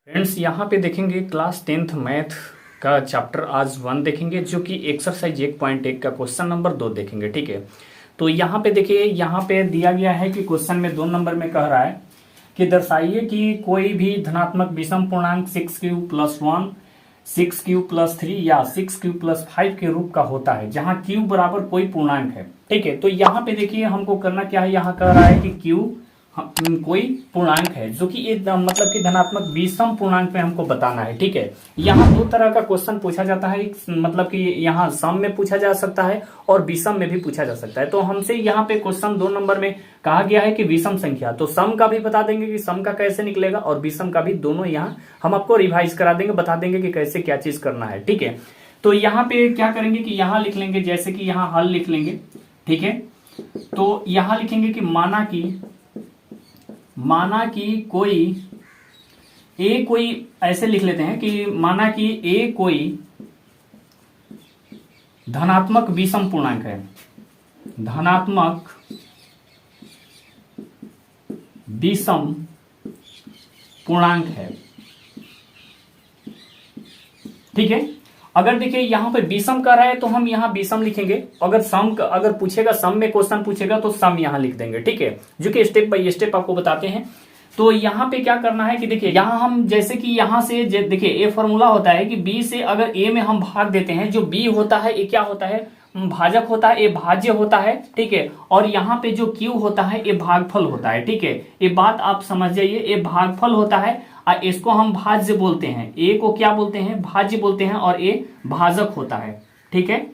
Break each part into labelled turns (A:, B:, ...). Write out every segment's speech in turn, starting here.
A: Friends यहाँ पे देखेंगे क्लास 10th मैथ का चैप्टर आज 1 देखेंगे, जो कि एक्सरसाइज 1.1 का क्वेश्चन नंबर 2 देखेंगे। ठीक है, तो यहाँ पे देखिए, यहाँ पे दिया गया है कि क्वेश्चन में 2 नंबर में कह रहा है कि दर्शाइए कि कोई भी धनात्मक विषम पूर्णांक 6q+1, 6q+3 या 6q+5 के रूप का होता है, जहाँ q बराबर कोई पूर्णांक है। ठीक है, तो यहाँ पे देखिए हमको करना क्या है, यहाँ कह रहा है कि q कोई पूर्णांक है जो कि एक मतलब कि धनात्मक विषम पूर्णांक में हमको बताना है। ठीक है, यहाँ 2 तरह का क्वेश्चन पूछा जाता है, मतलब कि यहाँ सम में पूछा जा सकता है और विषम में भी पूछा जा सकता है। तो हमसे यहाँ पे क्वेश्चन 2 नंबर में कहा गया है कि विषम संख्या, तो सम का भी बता देंगे कि सम का कैसे निकलेगा और विषम का भी, दोनों यहाँ हम आपको रिवाइज करा देंगे, बता देंगे कि कैसे क्या चीज करना है। ठीक है, तो यहाँ पे क्या करेंगे कि यहाँ लिख लेंगे, जैसे कि यहाँ हल लिख लेंगे। ठीक है, तो यहाँ लिखेंगे कि माना कि कोई ऐसे लिख लेते हैं कि माना कि ए कोई धनात्मक विषम पूर्णांक है, धनात्मक विषम पूर्णांक है। ठीक है, अगर देखिए यहाँ पे विषम कर रहा है तो हम यहाँ विषम लिखेंगे, अगर पूछेगा सम में क्वेश्चन पूछेगा तो सम यहाँ लिख देंगे। ठीक है, जो कि स्टेप बाय स्टेप आपको बताते हैं। तो यहाँ पे क्या करना है कि देखिए, यहाँ हम जैसे कि यहाँ से देखिए ए फॉर्मूला होता है कि बी से अगर ए में हम भाग देते हैं, जो बी होता है ये क्या होता है, भाजक होता है, ये भाज्य होता है। ठीक है, और यहाँ पे जो क्यू होता है ये भागफल होता है। ठीक है, ये बात आप समझ जाइए, ये भागफल होता है और इसको हम भाज्य बोलते हैं, ए को क्या बोलते हैं, भाज्य बोलते हैं, और ए भाजक होता है। ठीक है,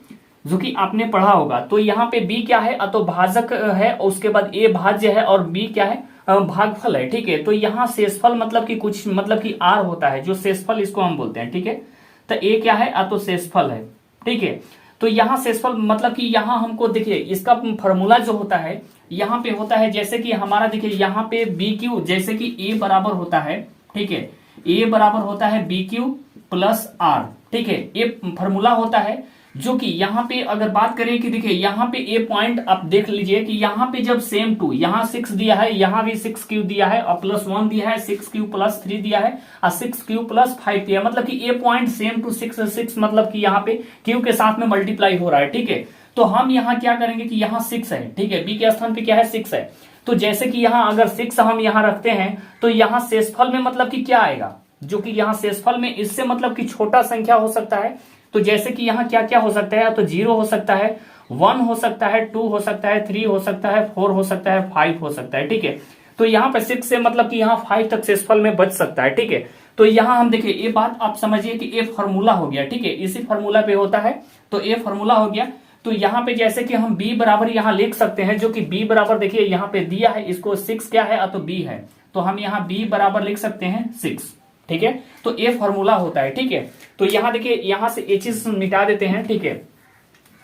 A: जो कि आपने पढ़ा होगा। तो यहाँ पे बी क्या है, तो भाजक है, उसके बाद ए भाज्य है और बी क्या है, भागफल है। ठीक है, तो यहाँ शेषफल मतलब कि कुछ मतलब कि आर होता है, जो शेषफल इसको हम बोलते हैं। ठीक है, तो ए क्या है, तो शेषफल है। ठीक है, तो यहाँ शेषफल मतलब कि यहाँ हमको देखिए इसका फॉर्मूला जो होता है यहाँ पे होता है, जैसे कि हमारा देखिए यहाँ पे बी क्यू, जैसे कि ए बराबर होता है, ठीक है, ए बराबर होता है बी क्यू प्लस आर। ठीक है, ये फॉर्मूला होता है, जो कि यहाँ पे अगर बात करें कि देखिए यहाँ पे ए पॉइंट आप देख लीजिए कि यहाँ पे जब सेम टू, यहाँ 6 दिया है, यहाँ भी 6q दिया है और +1 दिया है, 6q+3 दिया है और 6q+5 दिया है, मतलब कि ए पॉइंट सेम टू 6 मतलब कि यहाँ पे q के साथ में मल्टीप्लाई हो रहा है। ठीक है, तो हम यहाँ क्या करेंगे कि यहाँ 6 है। ठीक है, b के स्थान पे क्या है, 6 है। तो जैसे कि यहाँ अगर 6 हम यहाँ रखते हैं तो यहाँ शेषफल में मतलब कि क्या आएगा, जो कि यहाँ शेषफल में इससे मतलब कि छोटा संख्या हो सकता है। तो जैसे कि यहाँ क्या क्या हो सकता है, तो 0 हो सकता है, 1 हो सकता है, 2 हो सकता है, 3 हो सकता है, 4 हो सकता है, 5 हो सकता है। ठीक है, तो यहाँ पे 6 से मतलब कि यहाँ 5 तक शेषफल में बच सकता है। ठीक है, तो यहाँ हम देखिए ये बात आप समझिए कि ए फॉर्मूला हो गया। ठीक है, इसी फॉर्मूला पे होता है, तो ए फॉर्मूला हो गया। तो यहाँ पे जैसे कि हम b बराबर यहाँ लिख सकते हैं, जो कि b बराबर देखिए यहाँ पे दिया है, इसको 6 क्या है, तो b है, तो हम यहाँ b बराबर लिख सकते हैं 6। ठीक है, तो ये फॉर्मूला होता है। ठीक है, तो यहाँ देखिए यहाँ से ये चीज मिटा देते हैं। ठीक है,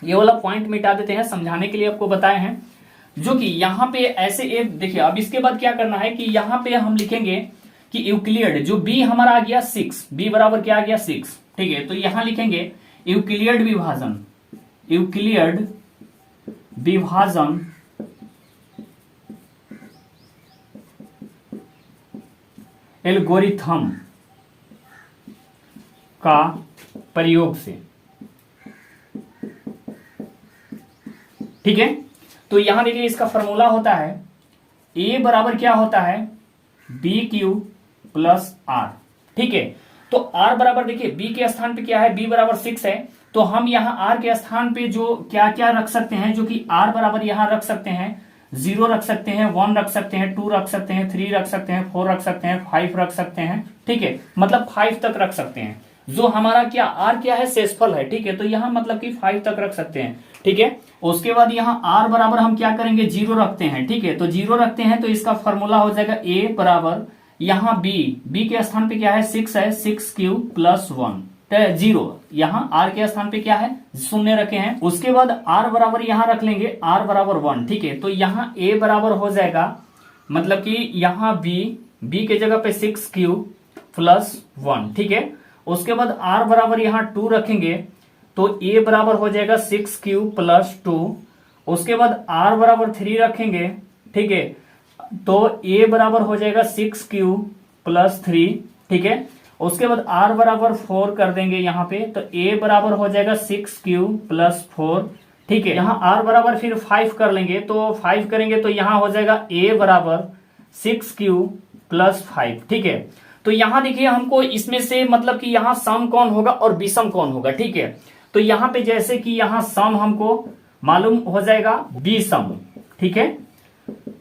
A: ये वाला पॉइंट मिटा देते हैं, समझाने के लिए आपको बताए हैं, जो कि यहाँ पे ऐसे एक देखिए। अब इसके बाद क्या करना है कि यहाँ पे हम लिखेंगे कि यूक्लिड, जो b हमारा आ गया 6, b बराबर क्या आ गया 6। ठीक है, तो यहाँ लिखेंगे यूक्लिड विभाजन, यूक्लिड विभाजन एल्गोरिथम का प्रयोग से। ठीक है, तो यहां देखिए इसका फॉर्मूला होता है, ए बराबर क्या होता है, बी क्यू प्लस आर। ठीक है, तो आर बराबर देखिए बी के स्थान पे क्या है, बी बराबर 6 है, तो हम यहाँ आर के स्थान पे जो क्या क्या रख सकते हैं, जो कि आर बराबर यहाँ रख सकते हैं 0 रख सकते हैं, 1 रख सकते हैं, 2 रख सकते हैं, 3 रख सकते हैं, 4 रख सकते हैं, 5 रख सकते हैं। ठीक है, मतलब 5 तक रख सकते हैं, जो हमारा क्या आर क्या है, शेषफल है। ठीक है, तो यहाँ मतलब कि 5 तक रख सकते हैं। ठीक है, उसके बाद यहाँ आर बराबर हम क्या करेंगे, 0 रखते हैं। ठीक है, तो 0 रखते हैं, तो इसका फॉर्मूला हो जाएगा ए बराबर यहाँ बी के स्थान पे क्या है, 6 है, 6q+1 0, यहाँ आर के स्थान पे क्या है, 0 रखे हैं। उसके बाद आर बराबर यहाँ रख लेंगे, आर बराबर 1। ठीक है, तो यहाँ ए बराबर हो जाएगा, मतलब कि यहाँ बी के जगह पे 6q+1। ठीक है, उसके बाद आर बराबर यहाँ 2 रखेंगे, तो ए बराबर हो जाएगा 6q+2। उसके बाद आर बराबर 3 रखेंगे। ठीक है, तो ए बराबर हो जाएगा 6q+3। ठीक है, उसके बाद r बराबर 4 कर देंगे यहाँ पे, तो a बराबर हो जाएगा 6q प्लस 4। ठीक है, यहाँ r बराबर फिर 5 कर लेंगे, तो 5 करेंगे तो यहाँ हो जाएगा a बराबर 6q प्लस 5। ठीक है, तो यहाँ देखिए हमको इसमें से मतलब कि यहाँ सम कौन होगा और विषम कौन होगा। ठीक है, तो यहाँ पे जैसे कि यहाँ सम हमको मालूम हो जाएगा विषम। ठीक है,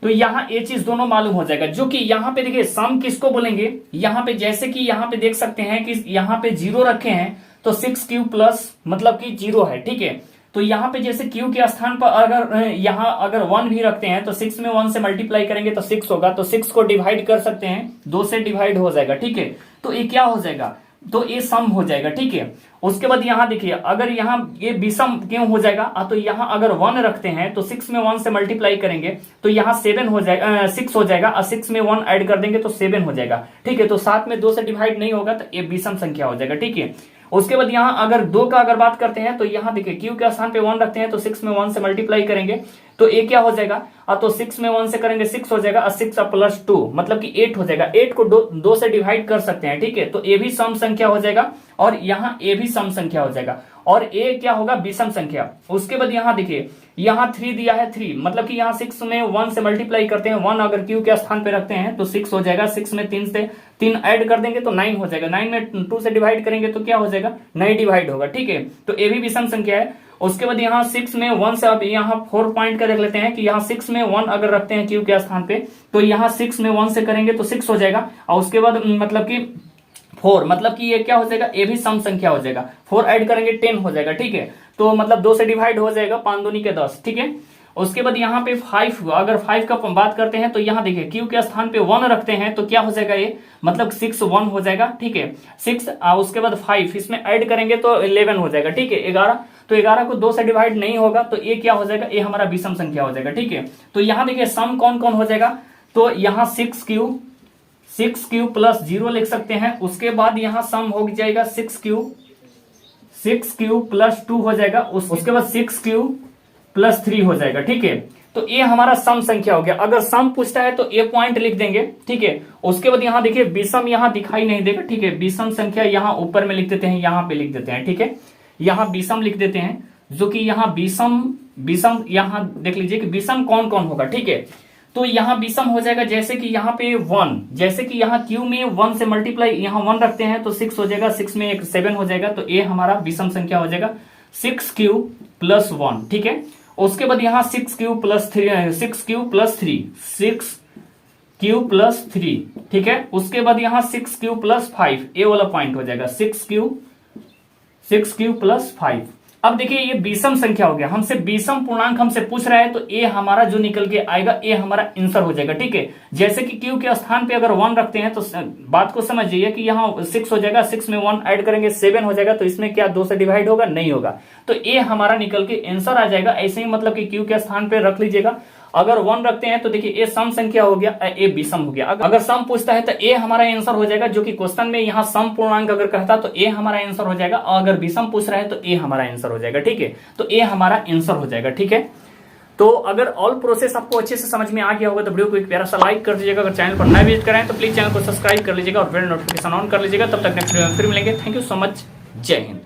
A: तो यहाँ ये चीज दोनों मालूम हो जाएगा, जो कि यहाँ पे देखिए सम किसको बोलेंगे, यहाँ पे जैसे कि यहाँ पे देख सकते हैं कि यहाँ पे 0 रखे हैं तो 6q प्लस मतलब कि 0 है। ठीक है, तो यहाँ पे जैसे q के स्थान पर अगर यहाँ अगर 1 भी रखते हैं तो 6 में 1 से मल्टीप्लाई करेंगे तो 6 होगा, तो 6 को डिवाइड कर सकते हैं, 2 से डिवाइड हो जाएगा। ठीक है, तो ये क्या हो जाएगा, तो ये सम हो जाएगा। ठीक है, उसके बाद यहाँ देखिए अगर यहाँ ये विषम क्यों हो जाएगा, तो यहाँ अगर 1 रखते हैं तो 6 में 1 से मल्टीप्लाई करेंगे तो यहाँ 7 हो जाएगा, 6 हो जाएगा, और 6 में 1 ऐड कर देंगे तो 7 हो जाएगा। ठीक है, तो 7 में 2 से डिवाइड नहीं होगा तो ये विषम संख्या हो जाएगा। ठीक है, उसके बाद यहाँ अगर 2 का अगर बात करते हैं तो यहाँ देखिए क्यू के स्थान पे 1 रखते हैं तो 6 में 1 से मल्टीप्लाई करेंगे तो ये क्या हो जाएगा, तो 6 में 1 से करेंगे 6 हो जाएगा, और 6 प्लस 2 मतलब कि 8 हो जाएगा। 8 को 2 से डिवाइड कर सकते हैं। ठीक है, तो ये भी सम संख्या हो जाएगा और यहाँ ये भी सम संख्या हो जाएगा, और ये क्या होगा, विषम संख्या। उसके बाद यहाँ देखिए यहाँ 3 दिया है, 3 मतलब कि यहाँ 6 में 1 से मल्टीप्लाई करते हैं, 1 अगर क्यू के स्थान पे रखते हैं तो 6 हो जाएगा, 6 में 3 से 3 ऐड कर देंगे तो 9 हो जाएगा, 9 में 2 से डिवाइड करेंगे तो क्या हो जाएगा, 9 डिवाइड होगा। ठीक है, तो ये भी विषम संख्या है। उसके बाद यहाँ 6 में 1 से अब यहाँ 4 पॉइंट का देख लेते हैं कि यहाँ 6 में 1 अगर रखते हैं क्यू के स्थान पे तो यहाँ 6 में 1 से करेंगे तो 6 हो जाएगा, और उसके बाद मतलब कि 4 मतलब कि ये क्या हो जाएगा, ये भी सम संख्या हो जाएगा, 4 ऐड करेंगे 10 हो जाएगा। ठीक है, तो मतलब 2 से डिवाइड हो जाएगा, 5 दूनी के 10। ठीक है, उसके बाद यहाँ पे 5 अगर 5 का बात करते हैं तो यहाँ देखिए क्यू के स्थान पे 1 रखते हैं तो क्या हो जाएगा, ये मतलब 6 1 हो जाएगा। ठीक है, 6 उसके बाद 5 इसमें ऐड करेंगे तो 11 हो जाएगा। ठीक है, 11, तो 11 को 2 से डिवाइड नहीं होगा तो ये क्या हो जाएगा, ये हमारा विषम संख्या हो जाएगा। ठीक है, तो यहाँ देखिए सम कौन कौन हो जाएगा, तो यहाँ 6q प्लस 0 लिख सकते हैं। उसके बाद यहाँ सम हो जाएगा 6q प्लस 2 हो जाएगा, उसके बाद 6q प्लस 3 हो जाएगा। ठीक है, तो ये हमारा सम संख्या हो गया। अगर सम पूछता है तो ये पॉइंट लिख देंगे। ठीक है, उसके बाद यहाँ देखिए विषम यहाँ दिखाई नहीं देगा। ठीक है, विषम संख्या यहाँ ऊपर में लिख देते हैं, यहाँ पे लिख देते हैं। ठीक है, यहाँ विषम लिख देते हैं, जो कि यहाँ विषम यहाँ देख लीजिए कि विषम कौन कौन होगा। ठीक है, तो यहाँ विषम हो जाएगा जैसे कि यहाँ पे 1, जैसे कि यहाँ क्यू में 1 से मल्टीप्लाई यहाँ 1 रखते हैं तो 6 हो जाएगा, 6 में 7 हो जाएगा, तो ये हमारा विषम संख्या हो जाएगा 6q प्लस 1। ठीक है, उसके बाद यहाँ 6q प्लस 3। ठीक है, उसके बाद यहाँ 6q प्लस 5, ये वाला पॉइंट हो जाएगा 6q प्लस 5। अब देखिए ये विषम संख्या हो गया, हमसे विषम पूर्णांक हमसे पूछ रहा है तो ये हमारा जो निकल के आएगा ये हमारा आंसर हो जाएगा। ठीक है, जैसे कि क्यू के स्थान पे अगर 1 रखते हैं तो बात को समझिए कि यहाँ 6 हो जाएगा, 6 में 1 ऐड करेंगे 7 हो जाएगा, तो इसमें क्या 2 से डिवाइड होगा, नहीं होगा, तो ये हमारा निकल के आंसर आ जाएगा। ऐसे ही मतलब कि क्यू के स्थान पे रख लीजिएगा। अगर 1 रखते हैं तो देखिए ये सम संख्या हो गया, ये विषम हो गया। अगर सम पूछता है तो ये हमारा आंसर हो जाएगा, जो कि क्वेश्चन में यहाँ सम पूर्णांक अगर कहता तो ये हमारा आंसर हो जाएगा, और अगर विषम पूछ रहा है तो ये हमारा आंसर हो जाएगा। ठीक है, तो ये हमारा आंसर हो जाएगा। ठीक है, तो अगर ऑल प्रोसेस आपको अच्छे से समझ में आ गया होगा तो वीडियो को एक प्यारा सा लाइक कर दीजिएगा। अगर चैनल पर नया विजिट करें तो प्लीज चैनल को सब्सक्राइब कर लीजिएगा और बेल नोटिफिकेशन ऑन कर लीजिएगा। तब तक नेक्स्ट वीडियो में फिर मिलेंगे। थैंक यू सो मच, जय हिंद।